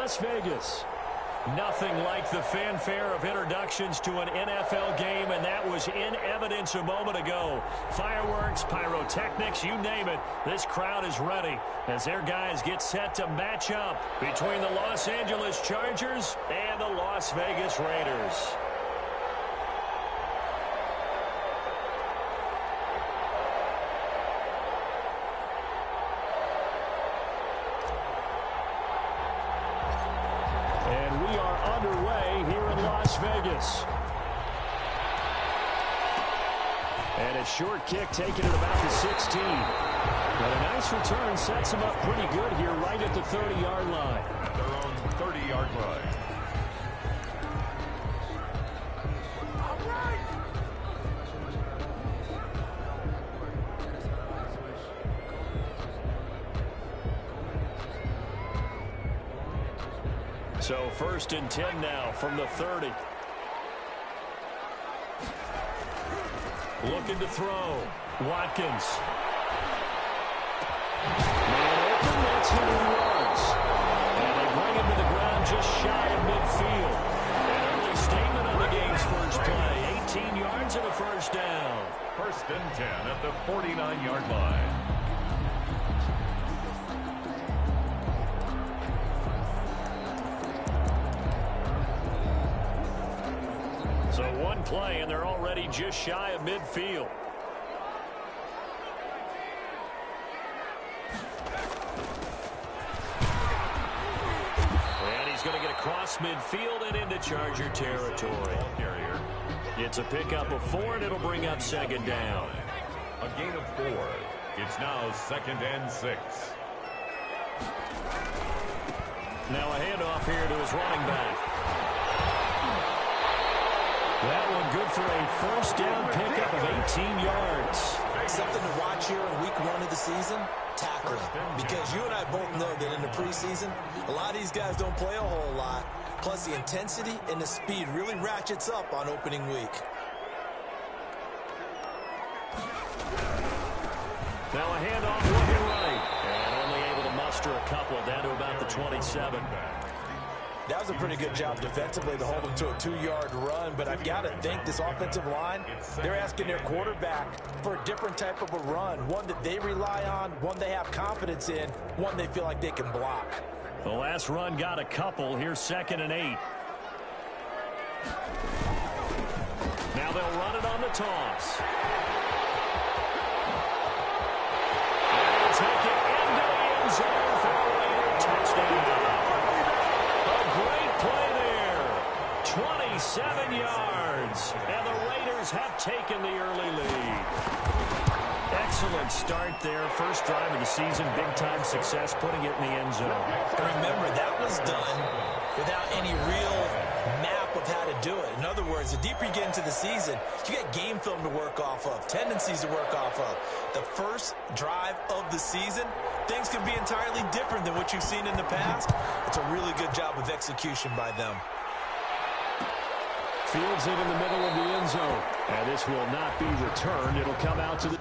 Las Vegas. Nothing like the fanfare of introductions to an NFL game, and that was in evidence a moment ago. Fireworks, pyrotechnics, you name it. This crowd is ready as their guys get set to match up between the Los Angeles Chargers and the Las Vegas Raiders. Vegas. And a short kick taken at about the 16. But a nice return sets them up pretty good here right at the 30-yard line. At their own 30-yard line. So 1st and 10 now from the 30. Looking to throw. Watkins. Man open, that's who he was. And they bring him to the ground just shy of midfield. An early statement on the game's first play. 18 yards and a first down. 1st and 10 at the 49-yard line. So one play, and they're already just shy of midfield. And he's going to get across midfield and into Charger territory. It's a pickup of 4, and it'll bring up 2nd down. A gain of 4. It's now 2nd and 6. Now a handoff here to his running back. That one good for a first down pickup of 18 yards. Something to watch here in week 1 of the season, tackling. Because you and I both know that in the preseason, a lot of these guys don't play a whole lot. Plus the intensity and the speed really ratchets up on opening week. Now a handoff looking right. And only able to muster a couple down to about the 27. That was a pretty good job defensively to hold them to a 2-yard run, but I've got to think this offensive line, they're asking their quarterback for a different type of a run, one that they rely on, one they have confidence in, one they feel like they can block. The last run got a couple. Here's 2nd and 8. Now they'll run it on the toss. And they'll take it into the end zone for a Raider touchdown. Great play there. 27 yards. And the Raiders have taken the early lead. Excellent start there. First drive of the season. Big-time success putting it in the end zone. Remember, that was done without any real map of how to do it. In other words, the deeper you get into the season, you got game film to work off of, tendencies to work off of. The first drive of the season, things can be entirely different than what you've seen in the past. It's a really good job of execution by them. Fields it in the middle of the end zone. And this will not be returned. It'll come out to the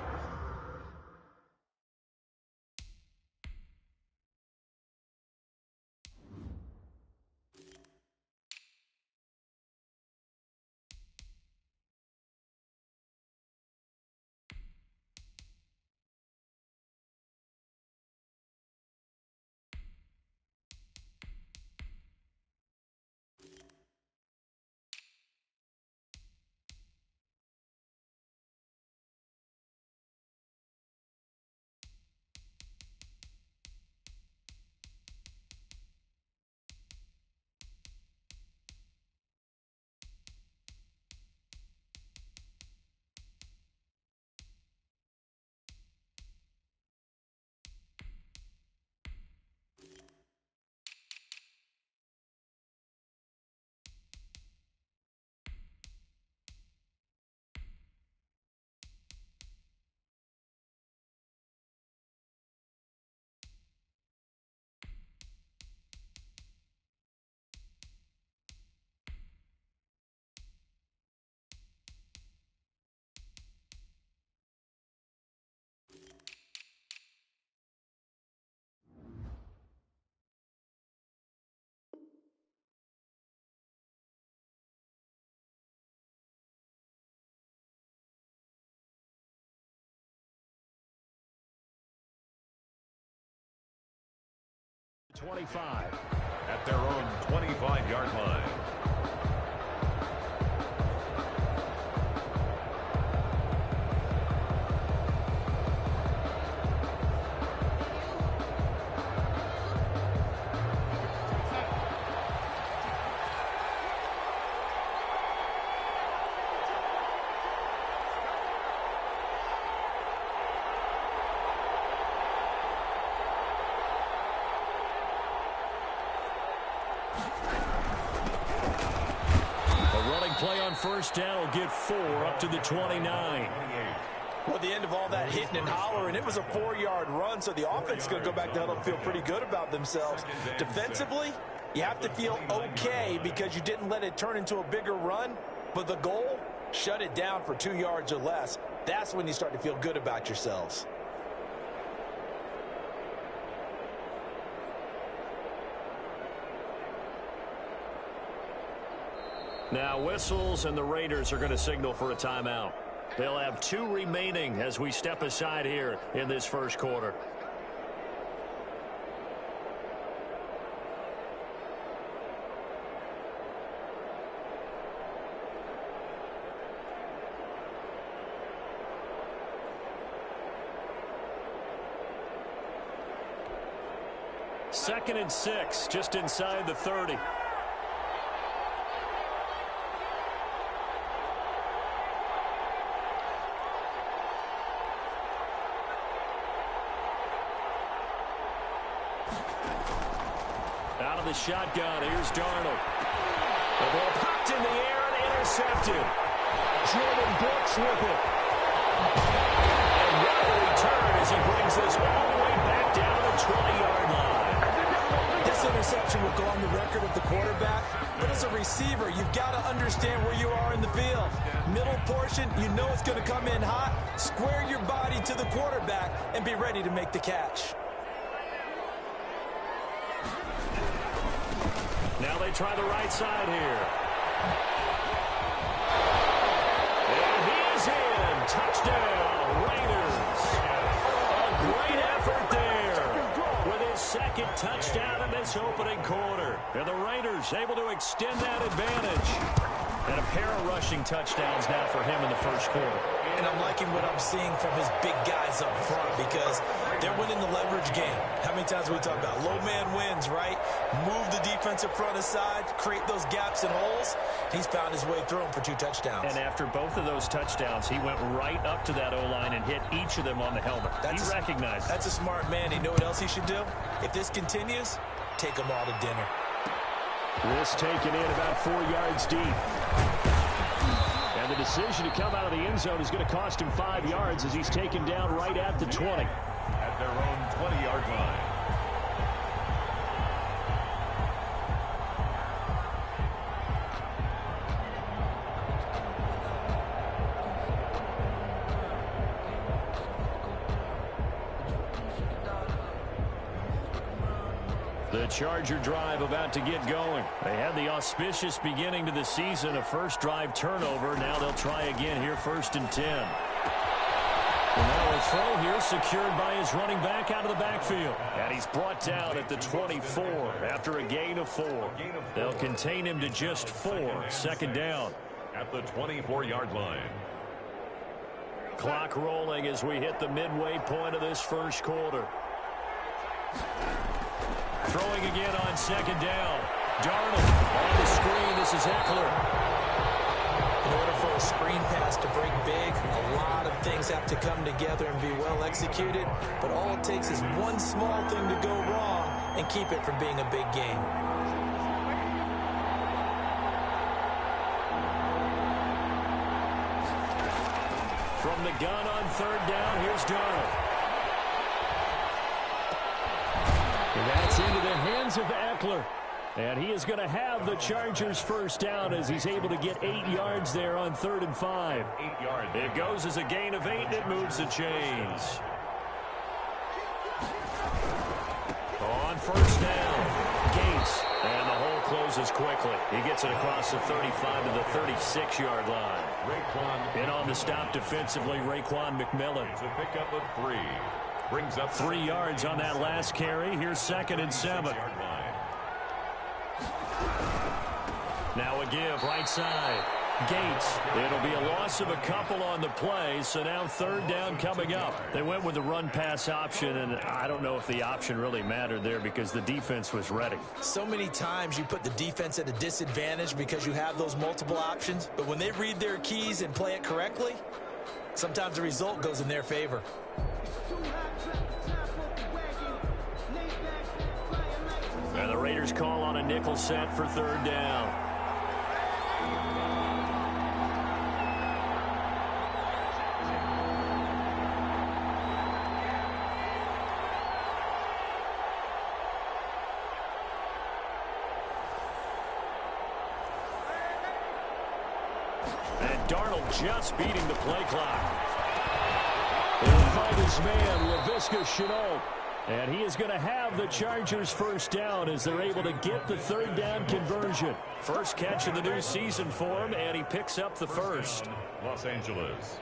25. At their own 25-yard line. Play on first down will get 4 up to the 29. Well, the end of all that hitting and hollering, it was a 4-yard run, so the offense is going to go back to huddle and feel pretty good about themselves. Defensively, you have to feel okay because you didn't let it turn into a bigger run, but the goal, shut it down for 2 yards or less. That's when you start to feel good about yourselves. Now whistles, and the Raiders are going to signal for a timeout. They'll have 2 remaining as we step aside here in this first quarter. Second and 6, just inside the 30. Out of the shotgun, here's Darnold. The ball popped in the air and intercepted. Jordan Brooks with it. And what a return as he brings this all the way back down to the 20-yard line. This interception will go on the record of the quarterback, but as a receiver, you've got to understand where you are in the field. Middle portion, you know it's going to come in hot. Square your body to the quarterback and be ready to make the catch. Now they try the right side here. And he is in. Touchdown, Raiders. A great effort there with his second touchdown in this opening quarter. And the Raiders able to extend that advantage. And a pair of rushing touchdowns now for him in the first quarter. And I'm liking what I'm seeing from his big guys up front because they're winning the leverage game. How many times have we talked about low man wins, right? Move the defensive front aside, create those gaps and holes. He's found his way through them for 2 touchdowns. And after both of those touchdowns, he went right up to that O-line and hit each of them on the helmet. He recognized it. That's a smart man. You know what else he should do? If this continues, take them all to dinner. This taken in about 4 yards deep. And the decision to come out of the end zone is going to cost him 5 yards as he's taken down right at the 20. At their own 20-yard line. The Charger drive about to get going. They had the auspicious beginning to the season, a first drive turnover. Now they'll try again here, 1st and 10. And now a throw here secured by his running back out of the backfield. And he's brought down at the 24 after a gain of 4. They'll contain him to just 4. 2nd down. At the 24-yard line. Clock rolling as we hit the midway point of this first quarter. Throwing again on 2nd down. Darnold on the screen. This is Eckler. In order for a screen pass to break big, a lot of things have to come together and be well executed. But all it takes is one small thing to go wrong and keep it from being a big game. From the gun on 3rd down, here's Darnold. And that's into the hands of Eckler. And he is going to have the Chargers first down as he's able to get 8 yards there on 3rd and 5. 8 yards. It goes as a gain of 8, and it moves the chains. On 1st down, Gates. And the hole closes quickly. He gets it across the 35 to the 36-yard line. Raekwon. And on the stop defensively, Raekwon McMillan. It's a pickup of 3. Brings up 3 yards on that last carry. Here's 2nd and 7. Now a give, right side. Gates. It'll be a loss of a couple on the play, so now 3rd down coming up. They went with the run-pass option, and I don't know if the option really mattered there because the defense was ready. So many times you put the defense at a disadvantage because you have those multiple options, but when they read their keys and play it correctly, sometimes the result goes in their favor. And the Raiders call on a nickel set for 3rd down. And Darnold just beating the play clock. He'll find his man, Laviska Shenault. And he is going to have the Chargers first down as they're able to get the 3rd down conversion. First catch of the new season for him, and he picks up the first. Los Angeles.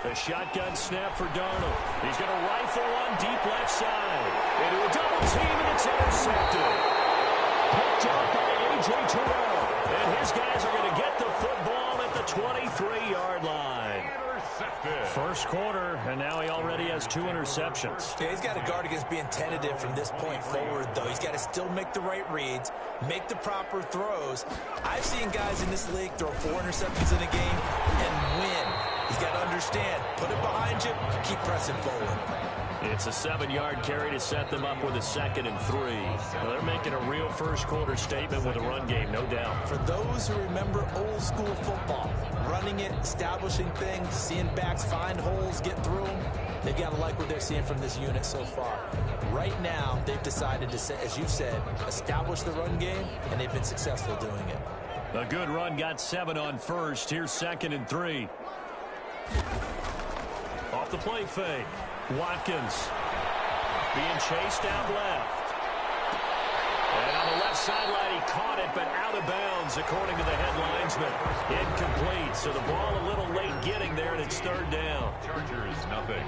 The shotgun snap for Darnold. He's going to rifle one deep left side. Into a double team, and it's intercepted. Picked up by A.J. Terrell. And his guys are going to get the football at the 23-yard line. Intercepted. First quarter, and now he already has 2 interceptions. Yeah, he's got to guard against being tentative from this point forward, though. He's got to still make the right reads, make the proper throws. I've seen guys in this league throw 4 interceptions in a game and win. He's got to understand, put it behind you, keep pressing forward. It's a 7-yard carry to set them up with a 2nd and 3. Well, they're making a real first quarter statement with a run game, no doubt. For those who remember old school football, running it, establishing things, seeing backs find holes, get through them, they've got to like what they're seeing from this unit so far. Right now, they've decided to, as you said, establish the run game, and they've been successful doing it. A good run, got 7 on first. Here's 2nd and 3. Off the play fake. Watkins being chased out left. And on the left sideline, he caught it, but out of bounds, according to the head linesman. Incomplete, so the ball a little late getting there, and it's 3rd down. Chargers, nothing.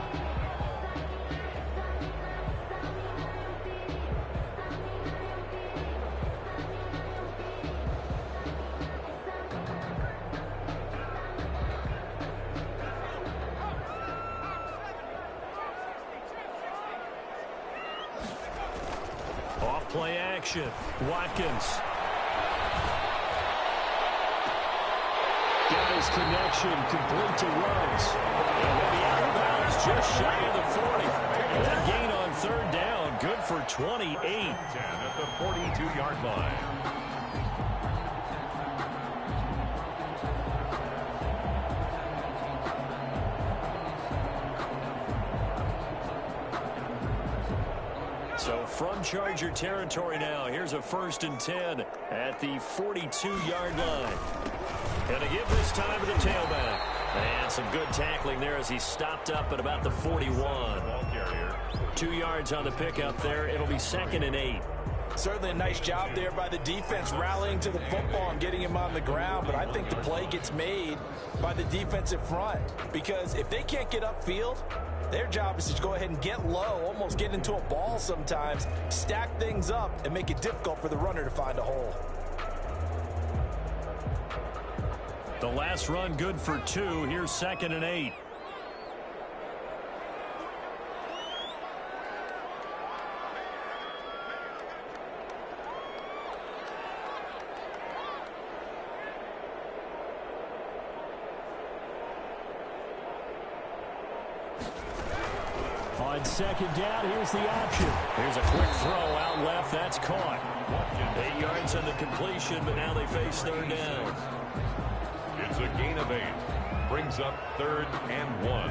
Play action. Watkins. Got his connection complete to Ruggs. And he'll be out of bounds just shy of the 40. That gain on 3rd down, good for 28. 10 at the 42-yard line. So from Charger territory now, here's a 1st and 10 at the 42-yard line. Gonna give this time to the tailback. And some good tackling there as he stopped up at about the 41. Ball carrier. 2 yards on the pickup there. It'll be 2nd and 8. Certainly a nice job there by the defense rallying to the football and getting him on the ground, but I think the play gets made by the defensive front because if they can't get upfield, their job is to go ahead and get low, almost get into a ball sometimes, stack things up, and make it difficult for the runner to find a hole. The last run good for 2. Here's 2nd and 8. On 2nd down, here's the option. Here's a quick throw out left. That's caught. 8 yards on the completion, but now they face 3rd down. It's a gain of 8. Brings up 3rd and 1.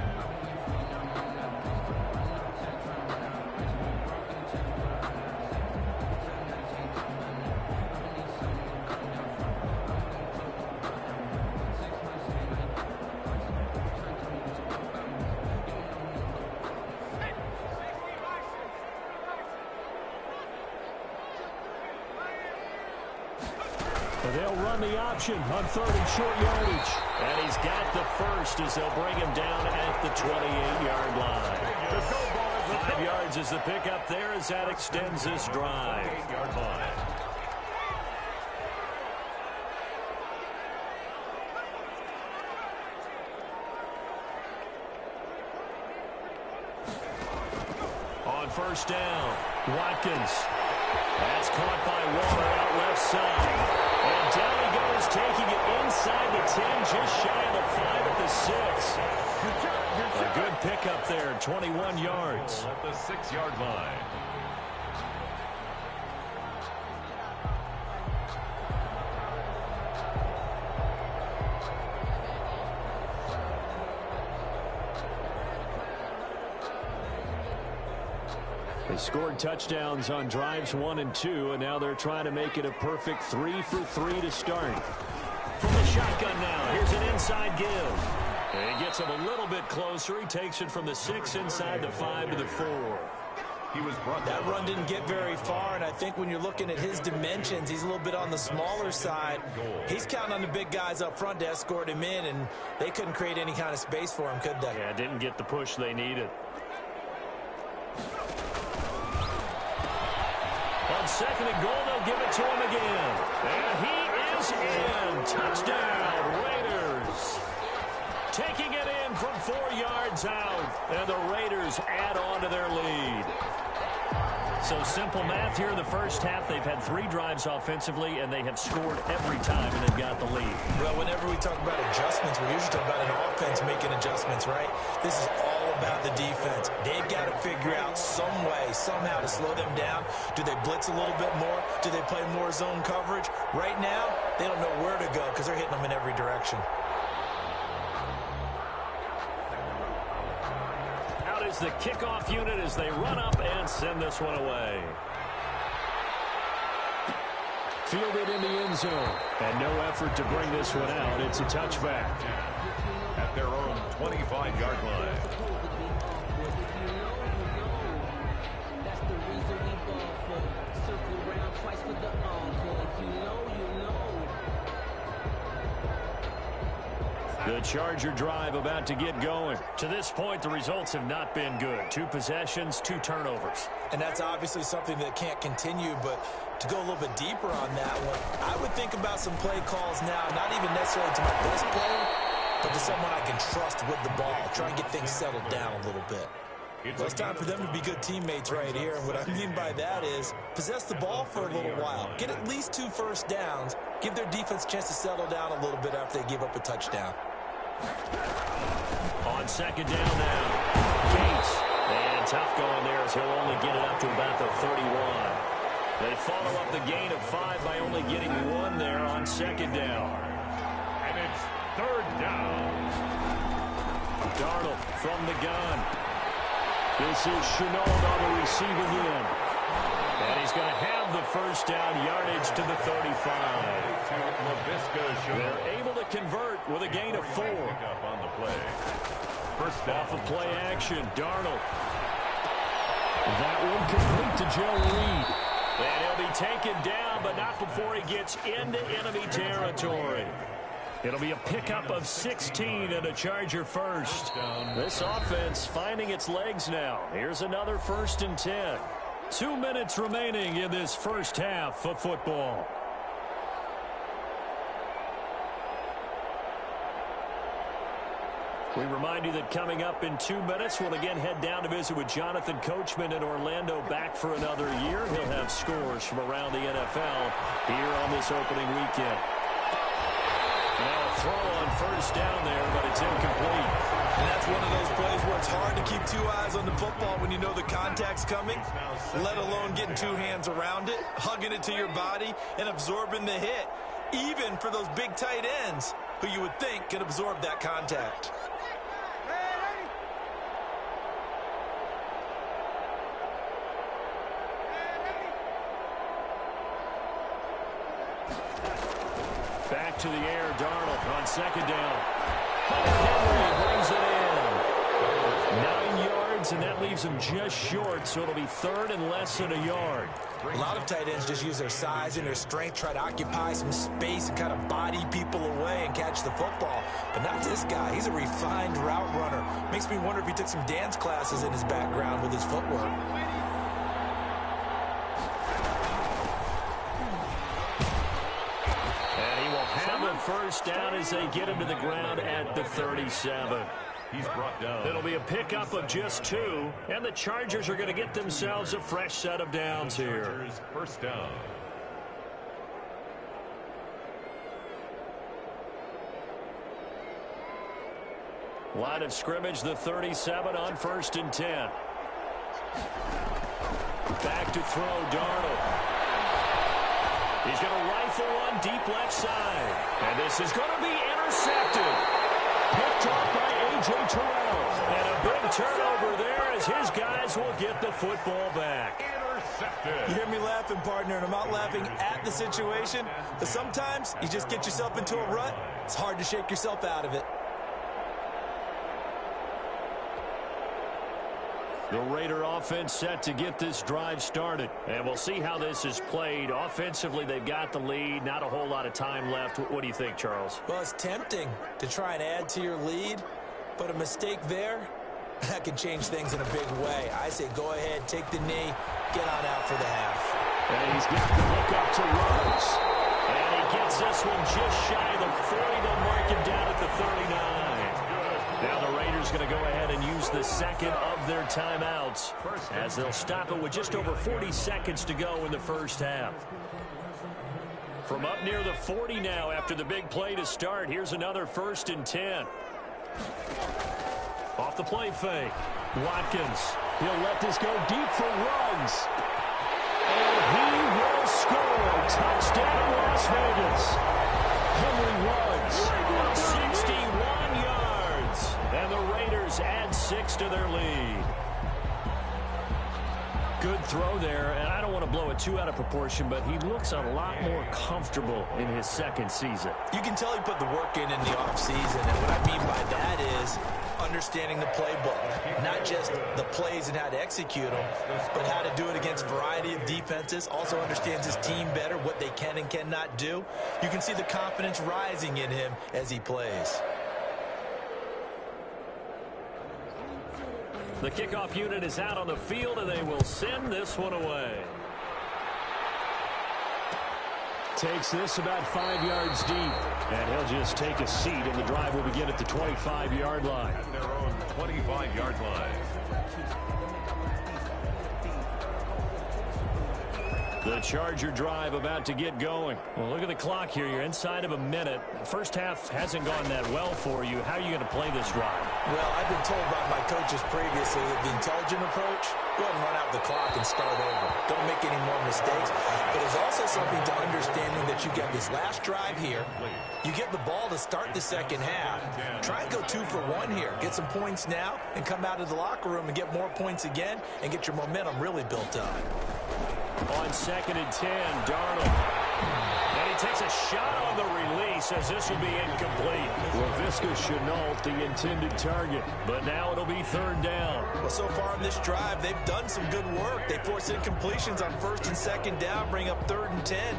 They'll run the option on 3rd and short yardage. And he's got the first as they'll bring him down at the 28-yard line. 5 yards is the pickup there as that extends this drive. 8-yard line. On first down, Watkins. That's caught by Waller out left side. And down he goes, taking it inside the 10, just shy of the 5 at the 6. A good pickup there, 21 yards. At the 6-yard line. They scored touchdowns on drives 1 and 2, and now they're trying to make it a perfect 3 for 3 to start. From the shotgun now, here's an inside give. And he gets him a little bit closer. He takes it from the 6 inside the 5 to the 4. That run didn't get very far, and I think when you're looking at his dimensions, he's a little bit on the smaller side. He's counting on the big guys up front to escort him in, and they couldn't create any kind of space for him, could they? Yeah, didn't get the push they needed. On 2nd and goal, they'll give it to him again. And he is in. Touchdown, Raiders. Taking it in from 4 yards out. And the Raiders add on to their lead. So simple math here in the first half. They've had 3 drives offensively, and they have scored every time, and they've got the lead. Well, whenever we talk about adjustments, we usually talk about an offense making adjustments, right? This is all about the defense. They've got to figure out some way, somehow to slow them down. Do they blitz a little bit more? Do they play more zone coverage? Right now, they don't know where to go because they're hitting them in every direction. Out is the kickoff unit as they run up and send this one away. Fielded in the end zone. And no effort to bring this one out. It's a touchback. At their own 25-yard line. The Charger drive about to get going. To this point, the results have not been good. 2 possessions, 2 turnovers. And that's obviously something that can't continue, but to go a little bit deeper on that one, I would think about some play calls now, not even necessarily to my best player, but to someone I can trust with the ball. Try and get things settled down a little bit. Well, it's time for them to be good teammates right here. And what I mean by that is possess the ball for a little while. Get at least 2 first downs. Give their defense a chance to settle down a little bit after they give up a touchdown. On 2nd down now, Gates. And tough going there as he'll only get it up to about the 31. They follow up the gain of 5 by only getting 1 there on 2nd down. And it's 3rd down. Darnold from the gun. This is Shenault on the receiving end. And he's going to have the first down, yardage to the 35. They're able to convert with a gain of 4. On the play. First down. Off of play action, Darnold. That one complete to Joe Reed. And he'll be taken down, but not before he gets into enemy territory. It'll be a pickup of 16 and a Charger first. This offense finding its legs now. Here's another 1st and 10. 2 minutes remaining in this first half of football. We remind you that coming up in 2 minutes, we'll again head down to visit with Jonathan Coachman in Orlando, back for another year. He'll have scores from around the NFL here on this opening weekend. Now a throw on first down there, but it's incomplete. And that's one of those plays where it's hard to keep 2 eyes on the football when you know the contact's coming, let alone getting 2 hands around it, hugging it to your body, and absorbing the hit, even for those big tight ends who you would think can absorb that contact. Back to the air, Darnold on 2nd down. Henry brings it in. 9 yards yards, and that leaves them just short, so it'll be third and less than a yard. A lot of tight ends just use their size and their strength, try to occupy some space and kind of body people away and catch the football. But not this guy. He's a refined route runner. Makes me wonder if he took some dance classes in his background with his footwork. And he will have a first down as they get him to the ground at the 37. He's brought down. It'll be a pickup of just 2, and the Chargers are going to get themselves a fresh set of downs here. Chargers first down. Line of scrimmage, the 37 on 1st and 10. Back to throw, Darnold. He's going to rifle one deep left side. And this is going to be intercepted. Picked off by A.J. Terrell. And a big turnover there as his guys will get the football back. Intercepted. You hear me laughing, partner, and I'm not laughing at the situation. But sometimes you just get yourself into a rut. It's hard to shake yourself out of it. The Raider offense set to get this drive started. And we'll see how this is played. Offensively, they've got the lead. Not a whole lot of time left. What do you think, Charles? Well, it's tempting to try and add to your lead, but a mistake there, that can change things in a big way. I say go ahead, take the knee, get on out for the half. And he's got the hook up to Rhodes. And he gets this one just shy of the 40. They'll mark him down at the 39. Now the Raiders going to go ahead and use the second of their timeouts as they'll stop it with just over 40 seconds to go in the first half. From up near the 40 now after the big play to start, here's another 1st and 10. Off the play fake. Watkins. He'll let this go deep for Ruggs. And he will score. Touchdown, Las Vegas. Henry Ruggs. 61 yards. And the Raiders add 6 to their lead. Good throw there, and I don't want to blow it too out of proportion, but he looks a lot more comfortable in his second season. You can tell he put the work in the offseason, and what I mean by that is understanding the playbook. Not just the plays and how to execute them, but how to do it against a variety of defenses. Also understands his team better, what they can and cannot do. You can see the confidence rising in him as he plays. The kickoff unit is out on the field, and they will send this one away. Takes this about 5 yards deep, and he'll just take a seat, and the drive will begin at the 25-yard line. At their own 25-yard line. The Charger drive about to get going. Well, look at the clock here. You're inside of a minute. First half hasn't gone that well for you. How are you going to play this drive? Well, I've been told by my coaches previously that the intelligent approach, go ahead and run out the clock and start over. Don't make any more mistakes. But there's also something to understanding that you get this last drive here. You get the ball to start the second half. Try and go 2 for 1 here. Get some points now and come out of the locker room and get more points again and get your momentum really built up. On 2nd and 10, Darnold. And he takes a shot on the release as this will be incomplete. Laviska Shenault, the intended target. But now it'll be 3rd down. Well, so far in this drive, they've done some good work. They force incompletions on 1st and 2nd down, bring up 3rd and 10.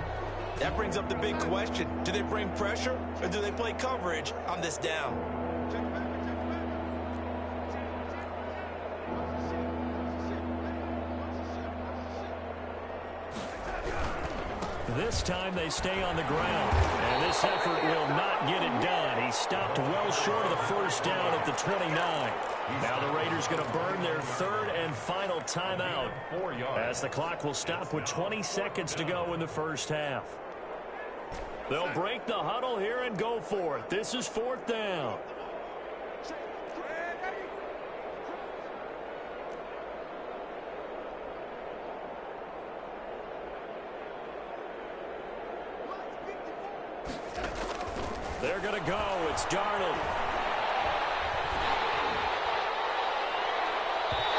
That brings up the big question. Do they bring pressure or do they play coverage on this down? This time they stay on the ground, and this effort will not get it done. He stopped well short of the first down at the 29. Now the Raiders going to burn their 3rd and final timeout as the clock will stop with 20 seconds to go in the first half. They'll break the huddle here and go for it. This is 4th down. They're going to go. It's Darnold.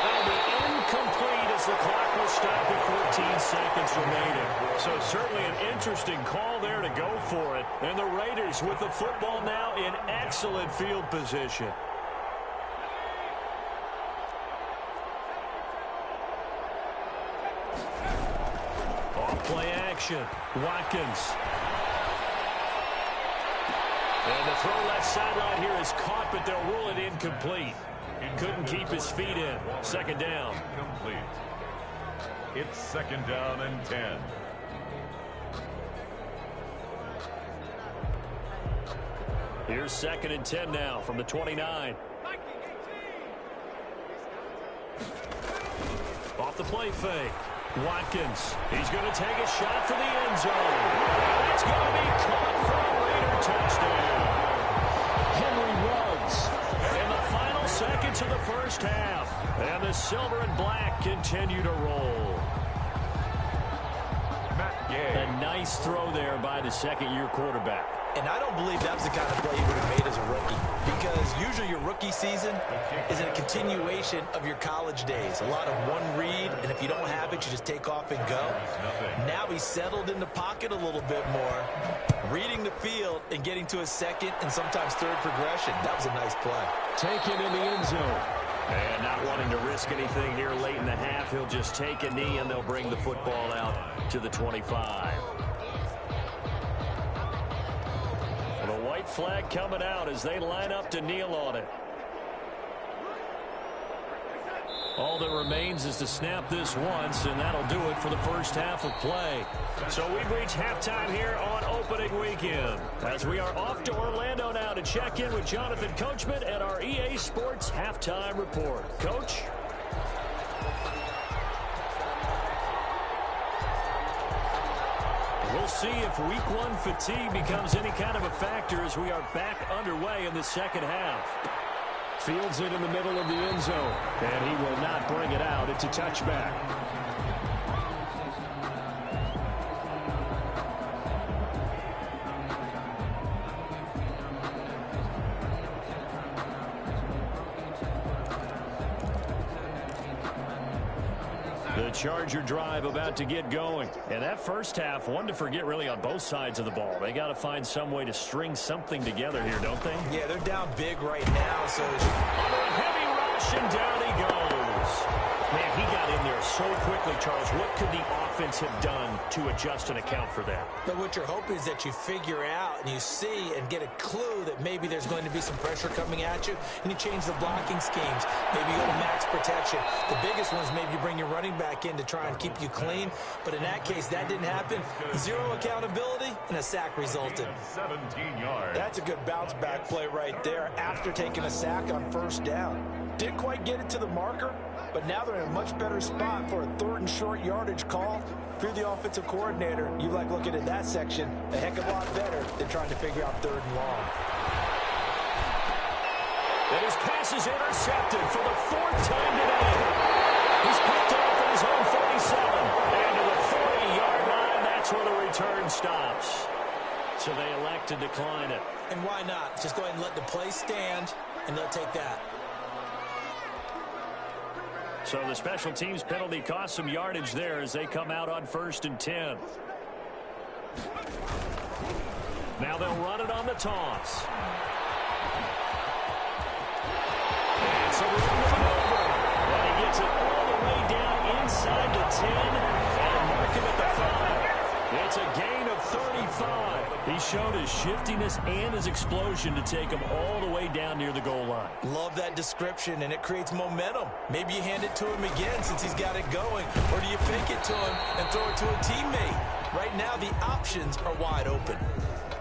That'll be incomplete as the clock will stop at 14 seconds remaining. So certainly an interesting call there to go for it. And the Raiders with the football now in excellent field position. action. Watkins. And the throw left sideline here is caught, but they'll rule it incomplete. Couldn't keep his feet in. Second down. Incomplete. It's second down and 10. Here's second and 10 now from the 29. Off the play fake. Watkins. He's going to take a shot for the end zone. It's going to be caught for a Raider touchdown. Henry Ruggs in the final seconds of the first half. And the silver and black continue to roll. A nice throw there by the second-year quarterback. And I don't believe that was the kind of play he would have made as a rookie. Because usually your rookie season is a continuation of your college days. A lot of one read, and if you don't have it, you just take off and go. Now he's settled in the pocket a little bit more, reading the field and getting to his second and sometimes third progression. That was a nice play. Taken in the end zone. And not wanting to risk anything here late in the half, he'll just take a knee and they'll bring the football out to the 25. The white flag coming out as they line up to kneel on it. All that remains is to snap this once, and that'll do it for the first half of play. So we've reached halftime here on opening weekend, as we are off to Orlando now to check in with Jonathan Coachman and our EA Sports Halftime Report. Coach? We'll see if week one fatigue becomes any kind of a factor as we are back underway in the second half. Fields it in the middle of the end zone, and he will not bring it out. It's a touchback. The Charger drive about to get going. And that first half, one to forget really on both sides of the ball. They got to find some way to string something together here, don't they? Yeah, they're down big right now. So under a heavy rush, and down he goes. Man, he got in there so quickly, Charles. What could the offense have done to adjust and account for that? But what you're hoping is that you figure out and you see and get a clue that maybe there's going to be some pressure coming at you, and you change the blocking schemes. Maybe you go to max protection. The biggest one is maybe you bring your running back in to try and keep you clean. But in that case, that didn't happen. Zero accountability, and a sack resulted. 17 yards. That's a good bounce back play right there after taking a sack on first down. Didn't quite get it to the marker, but now they're in a much better spot for a third and short yardage call. If you're the offensive coordinator, you like looking at that section a heck of a lot better than trying to figure out third and long. And his pass is intercepted for the fourth time today. He's picked off at his own 47. And to the 40-yard line, that's where the return stops. So they elect to decline it. And why not? Just go ahead and let the play stand, and they'll take that. So the special teams penalty cost some yardage there as they come out on 1st and 10. Now they'll run it on the toss. And so we're moving over. And he gets it all the way down inside the 10 and mark him at the 5. It's a gain of 35. He showed his shiftiness and his explosion to take him all the way down near the goal line. Love that description, and it creates momentum. Maybe you hand it to him again since he's got it going, or do you fake it to him and throw it to a teammate? Right now, the options are wide open.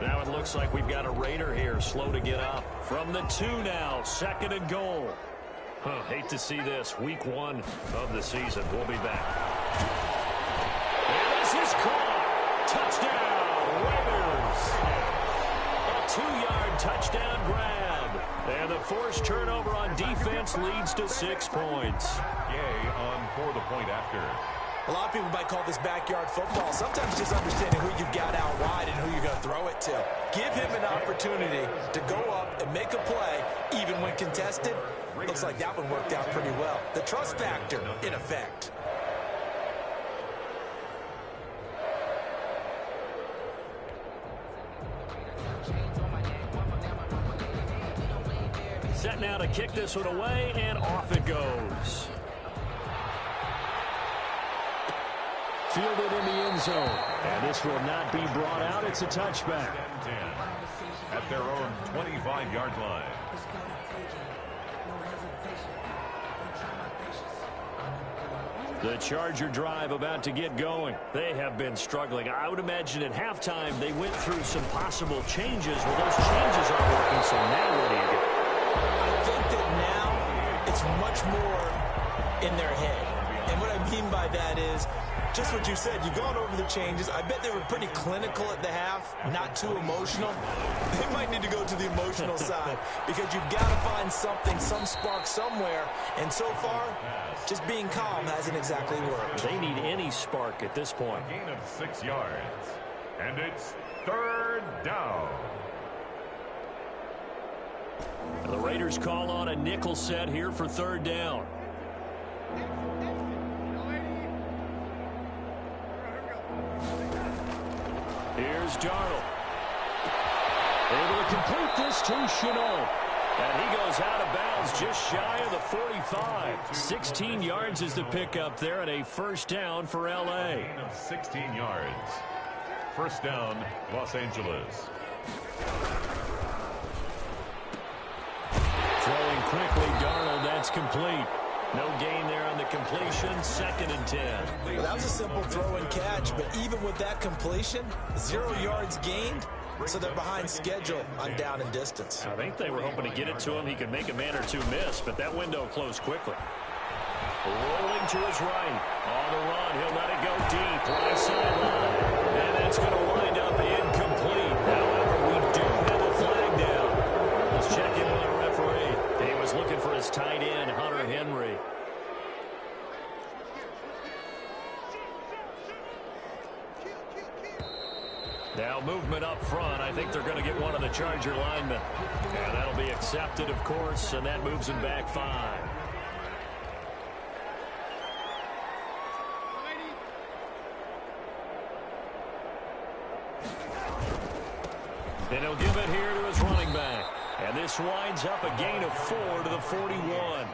Now it looks like we've got a Raider here, slow to get up. From the 2 now, 2nd and goal. Hate to see this. Week 1 of the season. We'll be back. And this is caught. Touchdown, Raiders. A 2-yard touchdown grab. And the forced turnover on defense leads to 6 points. Gay on for the point after. A lot of people might call this backyard football. Sometimes just understanding who you've got out wide and who you're going to throw it to. Give him an opportunity to go up and make a play, even when contested. Looks like that one worked out pretty well. The trust factor, in effect. Set now to kick this one away, and off it goes. Fielded in the end zone. And this will not be brought out. It's a touchback. 10 at their own 25-yard line. The Charger drive about to get going. They have been struggling. I would imagine at halftime they went through some possible changes. Well, those changes aren't working, so now what do you do? I think that now it's much more in their head. And what I mean by that is just what you said. You've gone over the changes. I bet they were pretty clinical at the half, not too emotional. They might need to go to the emotional side because you've got to find something, some spark somewhere. And so far, just being calm hasn't exactly worked. They need any spark at this point. Gain of 6 yards. And it's 3rd down. The Raiders call on a nickel set here for 3rd down. Here's Darnold. Able to complete this to Shenault. And he goes out of bounds just shy of the 45. 16 yards is the pickup there and a 1st down for L.A. Gain of 16 yards. 1st down, Los Angeles. Throwing quickly, Darnold, that's complete. No gain there on the completion, 2nd and 10. Well, that was a simple throw and catch, but even with that completion, 0 yards gained, so they're behind schedule on down and distance. I think they were hoping to get it to him. He could make a man or two miss, but that window closed quickly. Rolling to his right. On the run, he'll let it go deep. Right sideline. And that's going to wind up incomplete. However, we do have a flag down. Let's check in with our referee. He was looking for his tight end, Hunter Henry. Now movement up front. I think they're going to get one of the Charger linemen. And that'll be accepted, of course, and that moves him back 5. And he'll give it here to his running back. And this winds up a gain of 4 to the 41.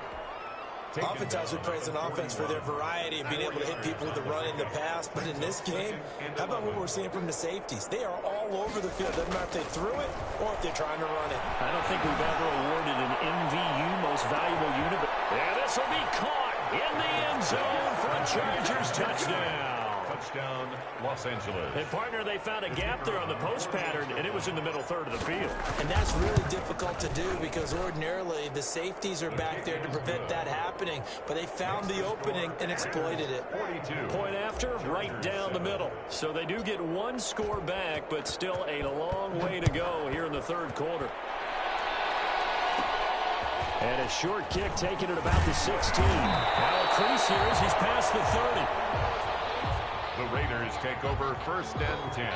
Oftentimes we praise an offense for their variety of being able to hit people with the run and the pass. But in this game, how about what we're seeing from the safeties? They are all over the field. Doesn't matter if they threw it or if they're trying to run it. I don't think we've ever awarded an MVU, most valuable unit. And this will be caught in the end zone for a Chargers touchdown. Touchdown, Los Angeles. And, partner, they found a gap there on the post pattern, and it was in the middle third of the field. And that's really difficult to do because ordinarily the safeties are back there to prevent that happening. But they found the opening and exploited it. 42. Point after, right down the middle. So they do get one score back, but still a long way to go here in the 3rd quarter. And a short kick taken at about the 16. Now a crease here as he's past the 30. The Raiders take over 1st and 10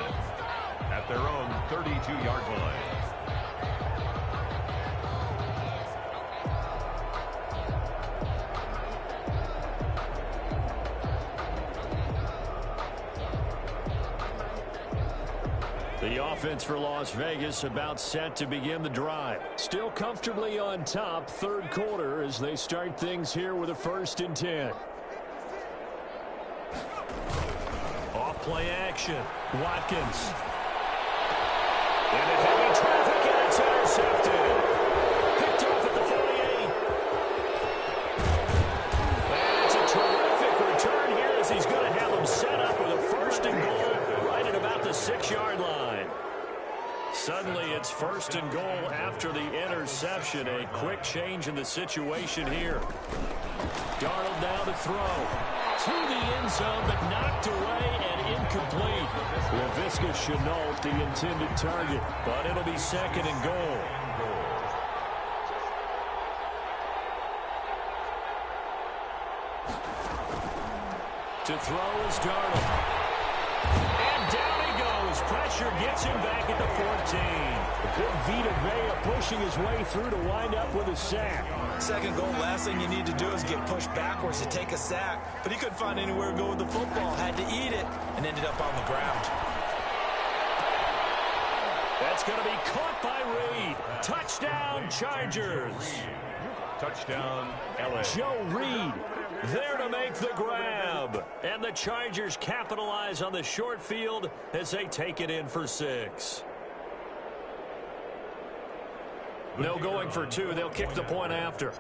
at their own 32-yard line. The offense for Las Vegas about set to begin the drive. Still comfortably on top, 3rd quarter as they start things here with a 1st and 10. Play action. Watkins. Into heavy traffic, and it's intercepted. Picked off at the 48. And it's a terrific return here as he's going to have them set up with a 1st and goal right at about the 6-yard line. Suddenly it's 1st and goal after the interception. A quick change in the situation here. Darnold now to throw. To the end zone, but knocked away and incomplete. Laviska Shenault, the intended target, but it'll be 2nd and goal. To throw is Darnold. And down he goes. Pressure gets him back at the 14. Big Vita Vea pushing his way through to wind up with a sack. 2nd goal, last thing you need to do is get pushed backwards to take a sack. But he couldn't find anywhere to go with the football. Had to eat it and ended up on the ground. That's going to be caught by Reed. Touchdown, Chargers. Touchdown, LA. Joe Reed there to make the grab. And the Chargers capitalize on the short field as they take it in for 6. No going for 2. They'll kick the point after.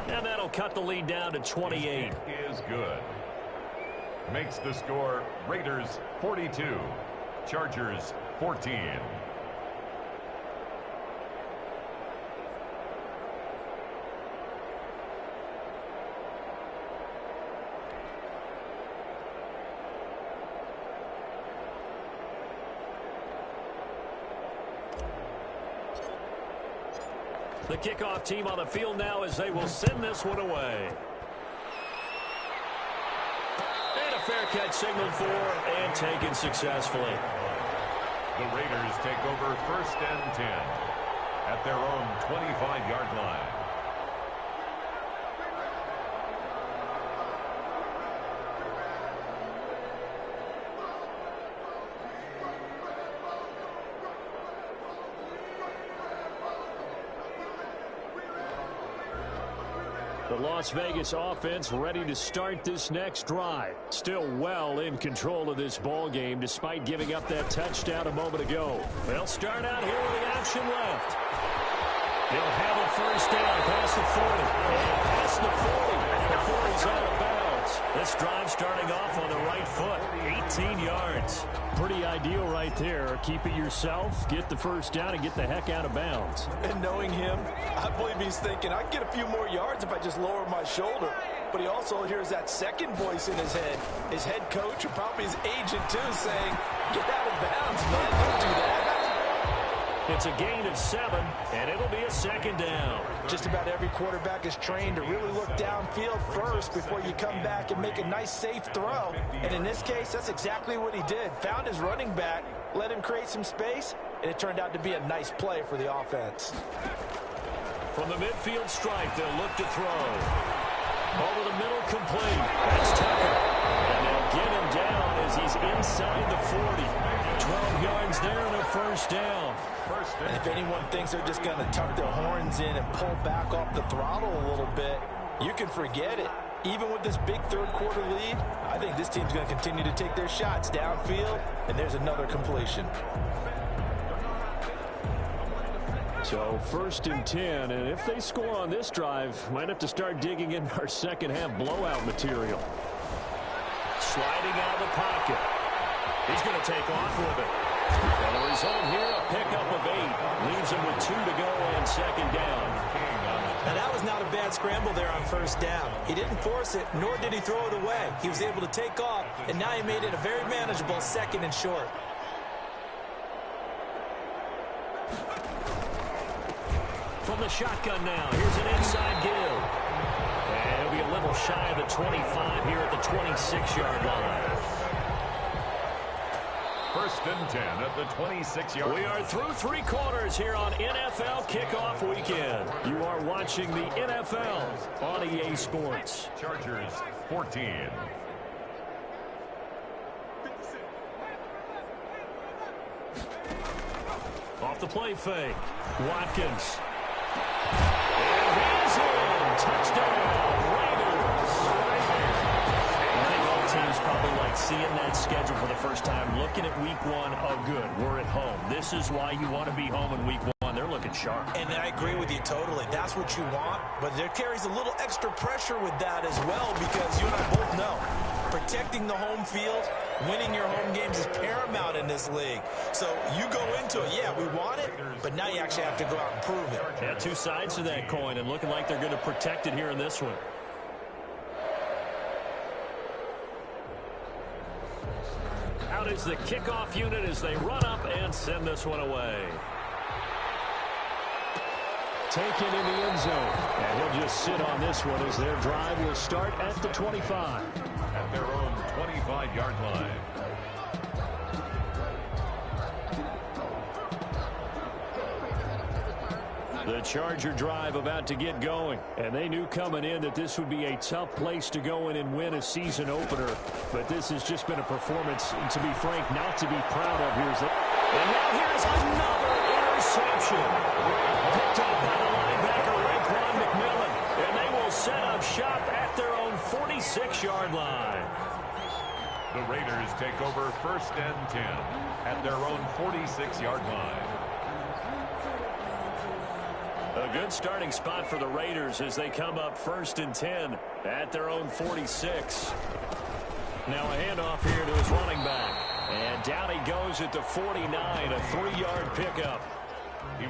And that'll cut the lead down to 28. Is good. Makes the score Raiders 42, Chargers 14. The kickoff team on the field now as they will send this one away. And a fair catch signaled for and taken successfully. The Raiders take over 1st and 10 at their own 25-yard line. The Las Vegas offense ready to start this next drive. Still well in control of this ball game despite giving up that touchdown a moment ago. They'll start out here with the option left. He'll have a first down past the 40. And past the 40 before he's out of bounds. This drive starting off on the right foot. 18 yards. Pretty ideal right there. Keep it yourself, get the first down, and get the heck out of bounds. And knowing him, I believe he's thinking, I can get a few more yards if I just lower my shoulder. But he also hears that second voice in his head. His head coach, or probably his agent too, saying, get out of bounds, man. Don't do that. It's a gain of 7, and it'll be a second down. Just about every quarterback is trained to really look downfield first before you come back and make a nice, safe throw. And in this case, that's exactly what he did. Found his running back, let him create some space, and it turned out to be a nice play for the offense. From the midfield stripe, they'll look to throw. Over the middle, complete. That's Tucker. And they'll get him down as he's inside the 40. 12 yards there and a first down. And if anyone thinks they're just going to tuck their horns in and pull back off the throttle a little bit, you can forget it. Even with this big third-quarter lead, I think this team's going to continue to take their shots downfield, and there's another completion. So 1st and 10, and if they score on this drive, might have to start digging in our second-half blowout material. Sliding out of the pocket. He's going to take off with it. And the result here, a pickup of 8. Leaves him with 2 to go and second down. Now, that was not a bad scramble there on first down. He didn't force it, nor did he throw it away. He was able to take off, and now he made it a very manageable 2nd and short. From the shotgun now, here's an inside give. And it'll be a little shy of the 25 here at the 26-yard line. 1st and 10 at the 26-yard line. We are through 3 quarters here on NFL Kickoff Weekend. You are watching the NFL on EA Sports. Chargers 14. Off the play fake. Watkins. And he's in. Touchdown, Raiders. I think all teams probably like seeing that schedule for the first time, looking at week 1. Oh, good, we're at home. This is why you want to be home in week 1. They're looking sharp. And I agree with you totally. That's what you want. But there carries a little extra pressure with that as well, because you and I both know protecting the home field, winning your home games is paramount in this league. So you go into it, yeah, we want it, but now you actually have to go out and prove it. Yeah, 2 sides to that coin, and looking like they're going to protect it here in this one. Out is the kickoff unit as they run up and send this one away. Taken in the end zone. And he'll just sit on this one as their drive will start at the 25. At their own 25-yard line. The Charger drive about to get going. And they knew coming in that this would be a tough place to go in and win a season opener. But this has just been a performance, to be frank, not to be proud of. And now here's another interception. Picked up by the linebacker, Raekwon 46-yard line. The Raiders take over 1st and 10 at their own 46-yard line. A good starting spot for the Raiders as they come up 1st and 10 at their own 46. Now a handoff here to his running back. And down he goes at the 49, a 3-yard pickup.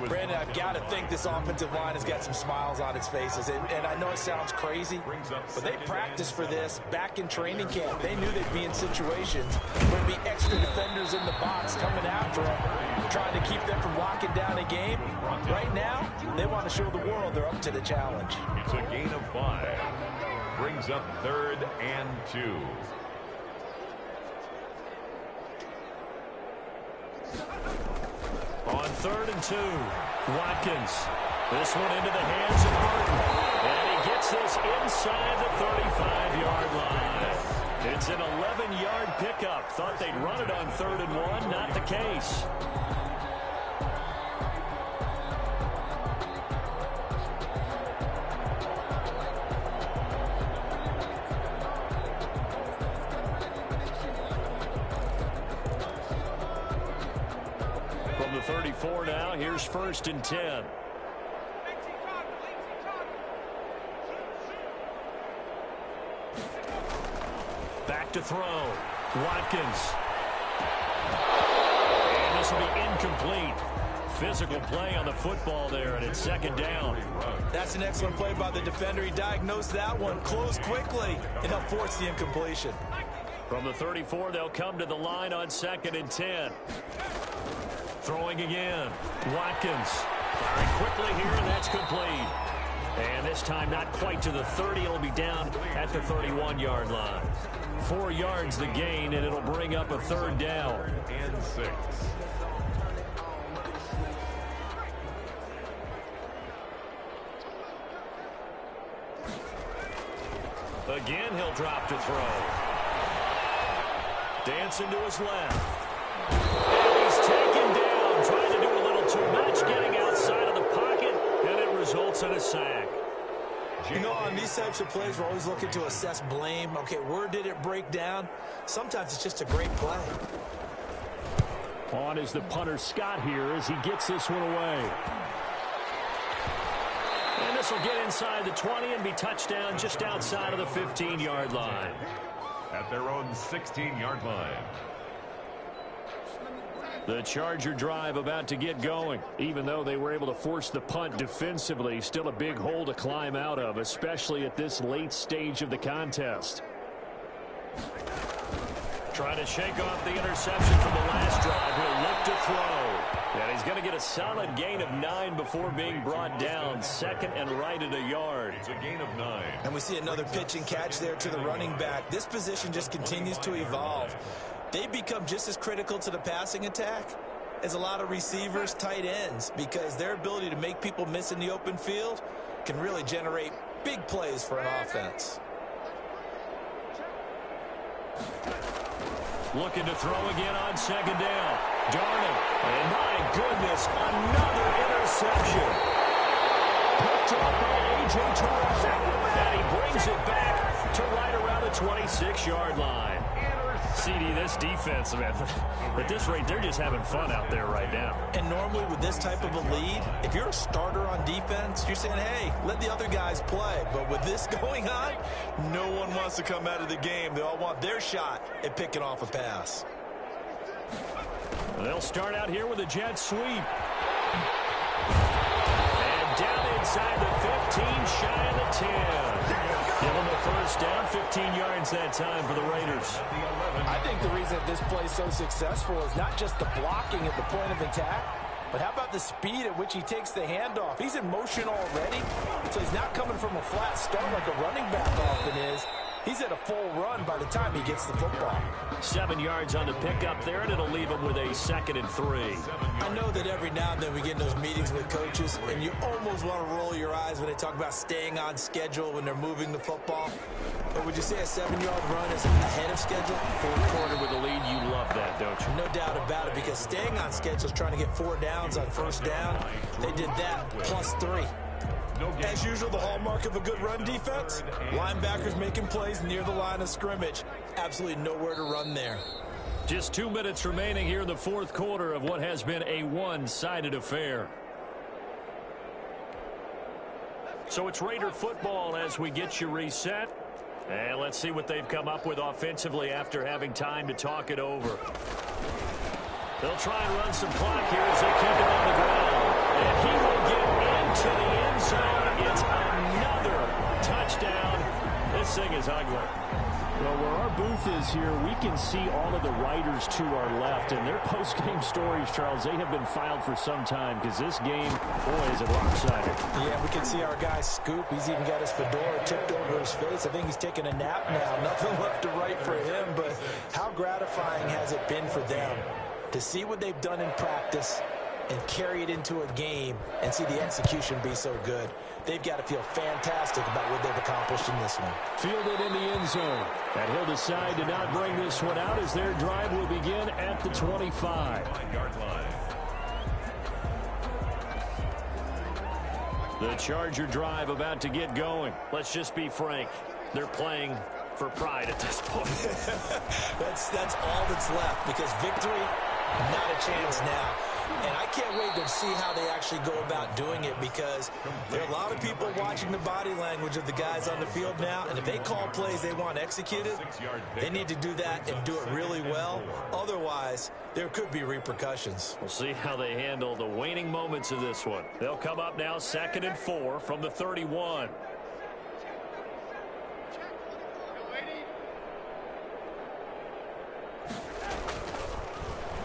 Brandon, I've got to think this offensive line has got some smiles on its faces. And I know it sounds crazy, but they practiced for this back in training camp. They knew they'd be in situations where there'd be extra defenders in the box coming after them, trying to keep them from locking down a game. Right now, they want to show the world they're up to the challenge. It's a gain of 5. Brings up 3rd and 2. On 3rd and 2, Watkins. This one into the hands of Martin. And he gets this inside the 35-yard line. It's an 11-yard pickup. Thought they'd run it on 3rd and 1. Not the case. From the 34 now, here's 1st and 10. Back to throw. Watkins. And this will be incomplete. Physical play on the football there, and it's 2nd down. That's an excellent play by the defender. He diagnosed that one, closed quickly, and helped force the incompletion. From the 34, they'll come to the line on 2nd and 10. Throwing again. Watkins. Firing quickly here, and that's complete. And this time not quite to the 30. It'll be down at the 31-yard line. 4 yards the gain, and it'll bring up a 3rd down. And 6. Again, he'll drop to throw. Dancing to his left. And he's taken down, trying to do a little too much, getting outside of the pocket, and it results in a sack. You know, on these types of plays, we're always looking to assess blame. Okay, where did it break down? Sometimes it's just a great play. On is the punter Scott here as he gets this one away. And this will get inside the 20 and be touchdown just outside of the 15-yard line. At their own 16-yard line. The Charger drive about to get going. Even though they were able to force the punt defensively, still a big hole to climb out of, especially at this late stage of the contest. Trying to shake off the interception from the last drive. He'll look to throw. And he's going to get a solid gain of 9 before being brought down. 2nd and right at a yard. It's a gain of 9. And we see another pitch and catch there to the running back. This position just continues to evolve. They become just as critical to the passing attack as a lot of receivers, tight ends, because their ability to make people miss in the open field can really generate big plays for an offense. Looking to throw again on 2nd down. Darnold, and my goodness, another interception. Picked up by A.J. Terrell, and he brings it back to right around the 26-yard line. CD, this defense, man, at this rate, they're just having fun out there right now. And normally with this type of a lead, if you're a starter on defense, you're saying, hey, let the other guys play. But with this going on, no one wants to come out of the game. They all want their shot at picking off a pass. They'll start out here with a jet sweep. And down inside the 15, shy of the 10. Give them a 1st down, 15 yards that time for the Raiders. I think the reason that this play is so successful is not just the blocking at the point of attack, but how about the speed at which he takes the handoff? He's in motion already, so he's not coming from a flat start like a running back often is. He's at a full run by the time he gets the football. 7 yards on the pickup there, and it'll leave him with a 2nd and 3. I know that every now and then we get in those meetings with coaches, and you almost want to roll your eyes when they talk about staying on schedule when they're moving the football. But would you say a 7-yard run is ahead of schedule? 4th quarter with the lead, you love that, don't you? No doubt about it, because staying on schedule is trying to get 4 downs on 1st down. They did that, plus 3. As usual, the hallmark of a good run defense, linebackers making plays near the line of scrimmage. Absolutely nowhere to run there. Just 2 minutes remaining here in the fourth quarter of what has been a one-sided affair. So it's Raider football as we get you reset. And let's see what they've come up with offensively after having time to talk it over. They'll try and run some clock here as they keep it on the ground. And he will get into the end zone. It's another touchdown. This thing is ugly. Well, where our booth is here, we can see all of the writers to our left. And their post-game stories, Charles, they have been filed for some time because this game, boy, is it lopsided. Yeah, we can see our guy Scoop. He's even got his fedora tipped over his face. I think he's taking a nap now. Nothing left to write for him, but how gratifying has it been for them to see what they've done in practice and carry it into a game and see the execution be so good. They've got to feel fantastic about what they've accomplished in this one. Fielded in the end zone. And he'll decide to not bring this one out as their drive will begin at the 25. The Charger drive about to get going. Let's just be frank. They're playing for pride at this point. That's all that's left because victory, not a chance now. And I can't wait to see how they actually go about doing it because there are a lot of people watching the body language of the guys on the field now. And if they call plays they want executed, they need to do that and do it really well. Otherwise, there could be repercussions. We'll see how they handle the waning moments of this one. They'll come up now 2nd and 4 from the 31.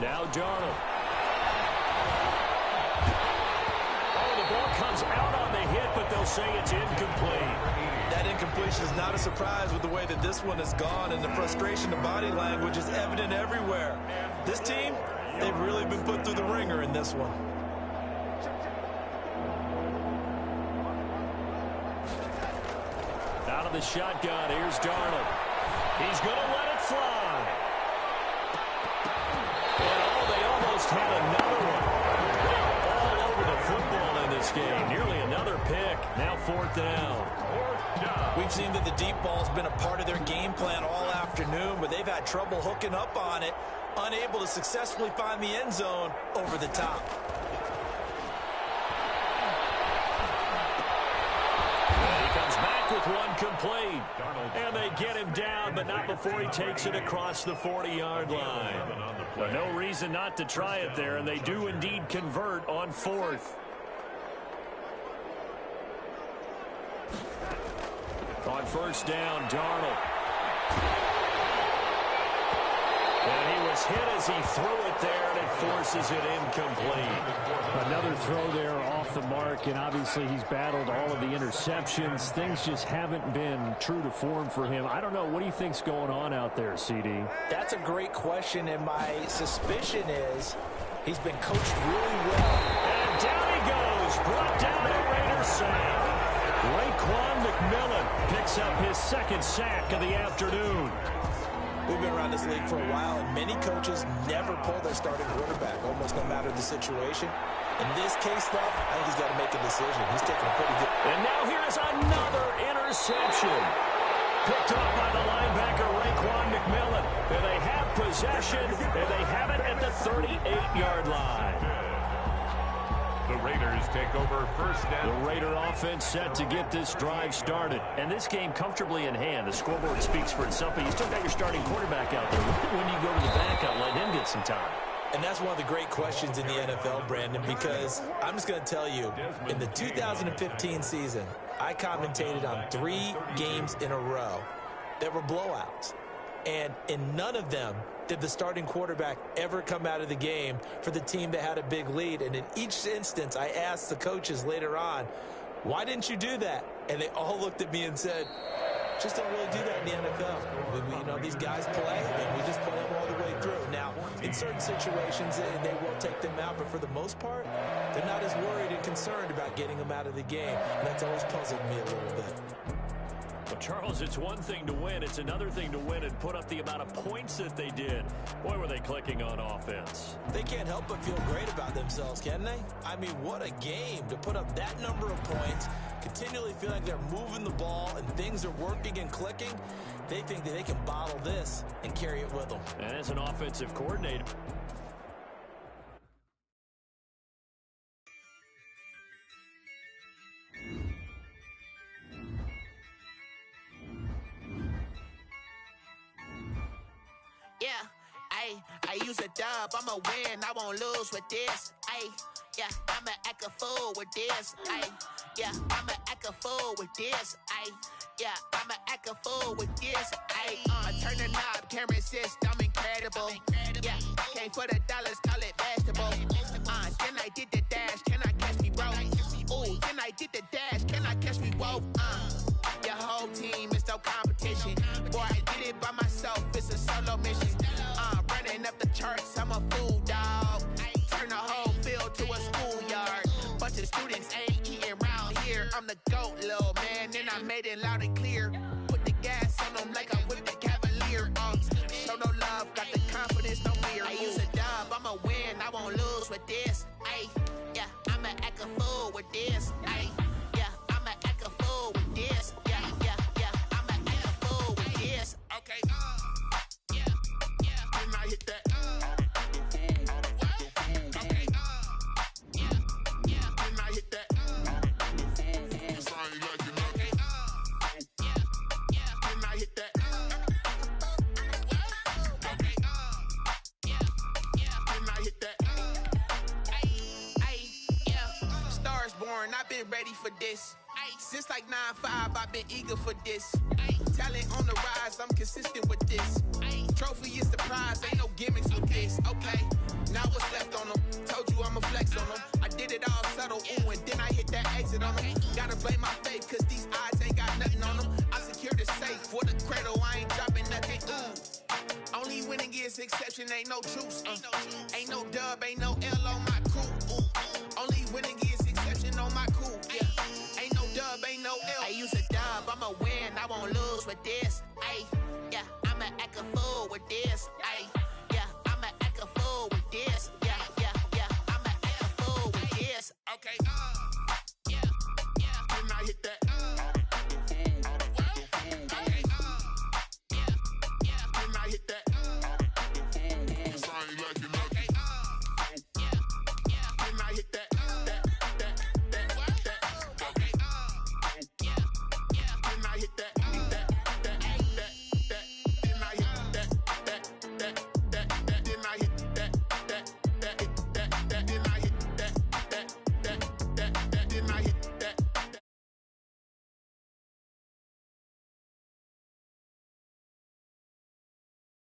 Now Darnold. Ball comes out on the hit, but they'll say it's incomplete. That incompletion is not a surprise with the way that this one has gone, and the frustration of body language is evident everywhere. This team, they've really been put through the ringer in this one. Out of the shotgun, here's Darnold. He's going to let it fly. And they almost had another one. They are all over the football in this game. Nearly another pick. Now 4th down. We've seen that the deep ball's been a part of their game plan all afternoon, but they've had trouble hooking up on it, unable to successfully find the end zone over the top. And he comes back with one complete. And they get him down, but not before he takes it across the 40-yard line. But no reason not to try it there, and they do indeed convert on 4th. On 1st down, Darnold. And he was hit as he threw it there, and it forces it incomplete. Another throw there off the mark, and obviously he's battled all of the interceptions. Things just haven't been true to form for him. I don't know. What do you think's going on out there, CD? That's a great question, and my suspicion is he's been coached really well. And down he goes. Brought down a Raider sack. Raekwon McMillan picks up his 2nd sack of the afternoon. We've been around this league for a while, and many coaches never pull their starting quarterback, almost no matter the situation. In this case, though, I think he's got to make a decision. He's taking a pretty good... And now here is another interception. Picked up by the linebacker, Raekwon McMillan. And they have possession, and they have it at the 38-yard line. The Raiders take over 1st and... The Raider offense set to get this drive started. And this game comfortably in hand. The scoreboard speaks for itself, but you still got your starting quarterback out there. When do you go to the backup, let him get some time? And that's one of the great questions in the NFL, Brandon, because I'm just going to tell you, in the 2015 season, I commentated on 3 games in a row that were blowouts. And in none of them did the starting quarterback ever come out of the game for the team that had a big lead. And in each instance, I asked the coaches later on, why didn't you do that? And they all looked at me and said, just don't really do that in the NFL. You know, these guys play, and we just play them all the way through. Now, in certain situations, they will take them out, but for the most part, they're not as worried and concerned about getting them out of the game. And that's always puzzled me a little bit. The Charles, it's one thing to win. It's another thing to win and put up the amount of points that they did. Boy, were they clicking on offense. They can't help but feel great about themselves, can they? I mean, what a game to put up that number of points, continually feeling like they're moving the ball and things are working and clicking. They think that they can bottle this and carry it with them. And as an offensive coordinator, I use a dub, I'ma win, I won't lose with this. Yeah, I'ma act a fool with this. Yeah, I'ma act a fool with this. Yeah, I'ma act a fool with this. Turn the knob, can't resist, I'm incredible. Yeah, came for the dollars, call it vegetable. Then I did the dash, can I catch me, bro? Ooh, then I did the dash, can I catch me, whoa? Your whole team is no competition. Boy, I did it by myself, it's a solo mission. Running up the charts, I'm a fool, dog. Turn the whole field to a schoolyard. Bunch of students ain't eating round here. I'm the GOAT, little man, and I made it loud and clear. Put the gas on them like I'm with the Cavalier. Show no love, got the confidence, no fear. I use a dub, I'ma win, I won't lose with this. Yeah, I'ma act a fool with this. Yeah, I'ma act a fool with this. Yeah, I'ma act a fool with this. Okay, Can I hit that? Okay, Can I hit that? Cause I ain't like it. Okay, Can I hit that? Okay, Can I hit that? Stars born, I've been ready for this. Since like 9-5, I've been eager for this. Talent on the rise, I'm consistent with this. Trophy is the prize, ain't no gimmicks with this. Okay, now what's left on them? Told you I'ma flex on them. I did it all subtle, ooh, and then I hit that exit on them. Gotta blame my faith, cause these odds ain't got nothing on them. I secured the safe for the cradle, I ain't dropping nothing, ooh. Only winning is exception, ain't no truce. Ain't no dub, ain't no L on my crew, ooh. Only winning is exception on my crew, yeah. Ain't no dub, ain't no L. I use a dub, I'ma win, I won't lose with this.